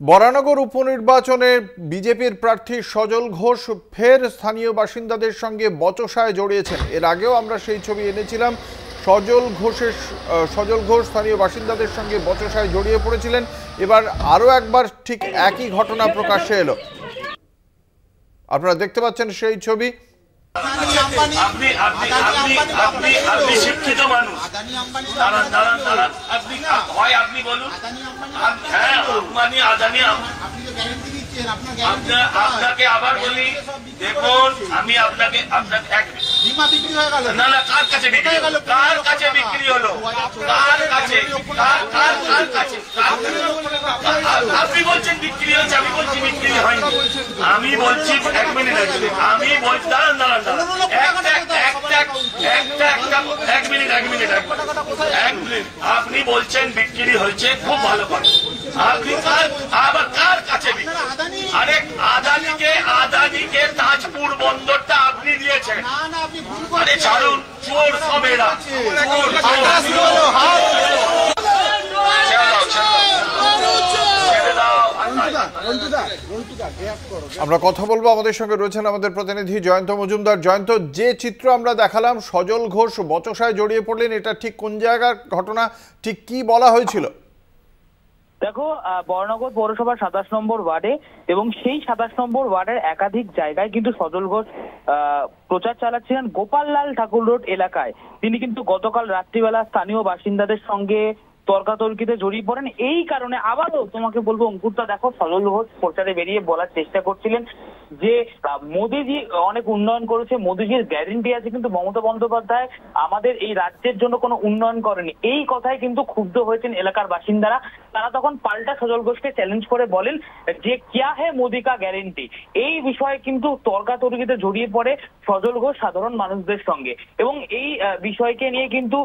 বরানগর উপনির্বাচনে বিজেপির প্রার্থী সজল ঘোষ ফের স্থানীয় বাসিন্দাদের সঙ্গে বচসায় জড়িয়েছেন। এর আগেও আমরা সেই ছবি এনেছিলাম। সজল ঘোষ স্থানীয় বাসিন্দাদের সঙ্গে বচসায় জড়িয়ে পড়েছিলেন। এবার আরও একবার ঠিক একই ঘটনা প্রকাশ্যে এলো। আপনারা দেখতে পাচ্ছেন সেই ছবি। আপনি শিক্ষিত মানুষ, আপনি বলুন। হ্যাঁ, আম্বানি আদানি। আপনাকে আবার বলি, দেখুন আমি আপনাকে না কার কাছে বিক্রি হলো, কার কাছে বিক্রি হলো, কার কাছে, কার কাছে আপনি বলছেন বিক্রি হয়েছে, আমি বলছি বিক্রি হয়নি। আমি বলছি এক মিনিট, আমি বলছি দাঁড়ান দাঁড়ান দাঁড়ান এক মিনিট আপনি বলছেন বিক্রি হয়েছে, খুব ভালো কথা। আপনি আবার কার কাছে আরে আদানিকে তাজপুর বন্দরটা আপনি দিয়েছেন। আরে ছাড়ুন, চোর সব এরা আমরা কথা বলবো। আমাদের সঙ্গে রয়েছেন আমাদের প্রতিনিধি জয়ন্ত মজুমদার। জয়ন্ত, যে চিত্র আমরা দেখালাম, সজল ঘোষ বচসায় জড়িয়ে পড়লেন, এটা ঠিক কোন জায়গার ঘটনা, ঠিক কি বলা হয়েছিল? দেখো, বরানগর পৌরসভার 27 নম্বর ওয়ার্ডে এবং সেই 27 নম্বর ওয়ার্ডের একাধিক জায়গায় কিন্তু সজল ঘোষ প্রচার চালাচ্ছিলেন। গোপাললাল ঠাকুর রোড এলাকায় তিনি কিন্তু গতকাল রাত্রিবেলা স্থানীয় বাসিন্দাদের সঙ্গে তর্কাতর্কিতে জড়িয়ে পড়েন। এই কারণে আবারও তোমাকে বলবো, অঙ্কুরটা দেখো, সজল ঘোষ প্রচারে বেরিয়ে বলার চেষ্টা করছিলেন যে মোদিজি অনেক উন্নয়ন করেছে, মোদিজির গ্যারেন্টি আছে, কিন্তু মমতা বন্দ্যোপাধ্যায় আমাদের এই রাজ্যের জন্য কোনো উন্নয়ন করেনি। এই কথায় কিন্তু ক্ষুব্ধ হয়েছেন এলাকার বাসিন্দারা। তারা তখন পাল্টা সজল ঘোষকে চ্যালেঞ্জ করে বলেন যে ক্যা হে মোদি কা গ্যারেন্টি। এই বিষয়ে কিন্তু তর্কাতর্কিতে জড়িয়ে পড়ে সজল ঘোষ সাধারণ মানুষদের সঙ্গে, এবং এই বিষয়কে নিয়ে কিন্তু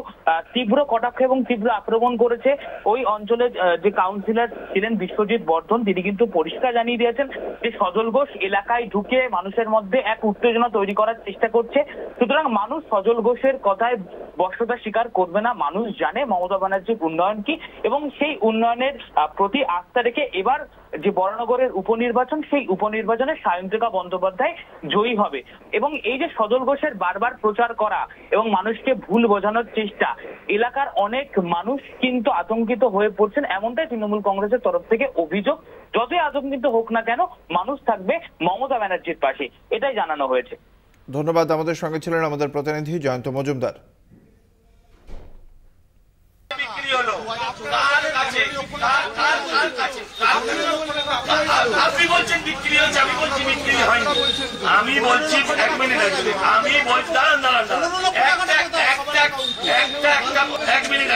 তীব্র কটাক্ষ এবং তীব্র আক্রমণ করেছে ওই অঞ্চলের যে কাউন্সিলর ছিলেন বিশ্বজিৎ বর্ধন। তিনি কিন্তু পরিষ্কার জানিয়ে দিয়েছেন যে সজল ঘোষ এলাকায় ঢুকে মানুষের মধ্যে এক উত্তেজনা তৈরি করার চেষ্টা করছে। সুতরাং মানুষ সজল ঘোষের কথায় বশ্যতা স্বীকার করবে না। মানুষ জানে মমতা ব্যানার্জির উন্নয়ন কি, এবং সেই উন্নয়নের প্রতি আস্থা রেখে এবার যে বরানগরের উপনির্বাচন, সেই উপনির্বাচনে সায়ন্তিকা বন্দ্যোপাধ্যায় জয়ী হবে। এবং এই যে সজল ঘোষের বারবার প্রচার করা এবং মানুষকে ভুল বোঝানোর চেষ্টা, এলাকার অনেক মানুষ কিন্তু আতঙ্কিত হয়ে পড়ছেন, এমনটাই তৃণমূল কংগ্রেসের তরফ থেকে অভিযোগ। যতই আতঙ্কিত হোক না কেন, মানুষ থাকবে মমতা ব্যানার্জির পাশে, এটাই জানানো হয়েছে। ধন্যবাদ। আমাদের সঙ্গে ছিলেন আমাদের প্রতিনিধি জয়ন্ত মজুমদার। আপনি বলছেন বিক্রি হয়েছে, আমি বলছি বিক্রি হয়নি। আমি বলছি এক মিনিট, আমি বলছি দাঁড়ান দাঁড়ান দাঁড়ান এক মিনিট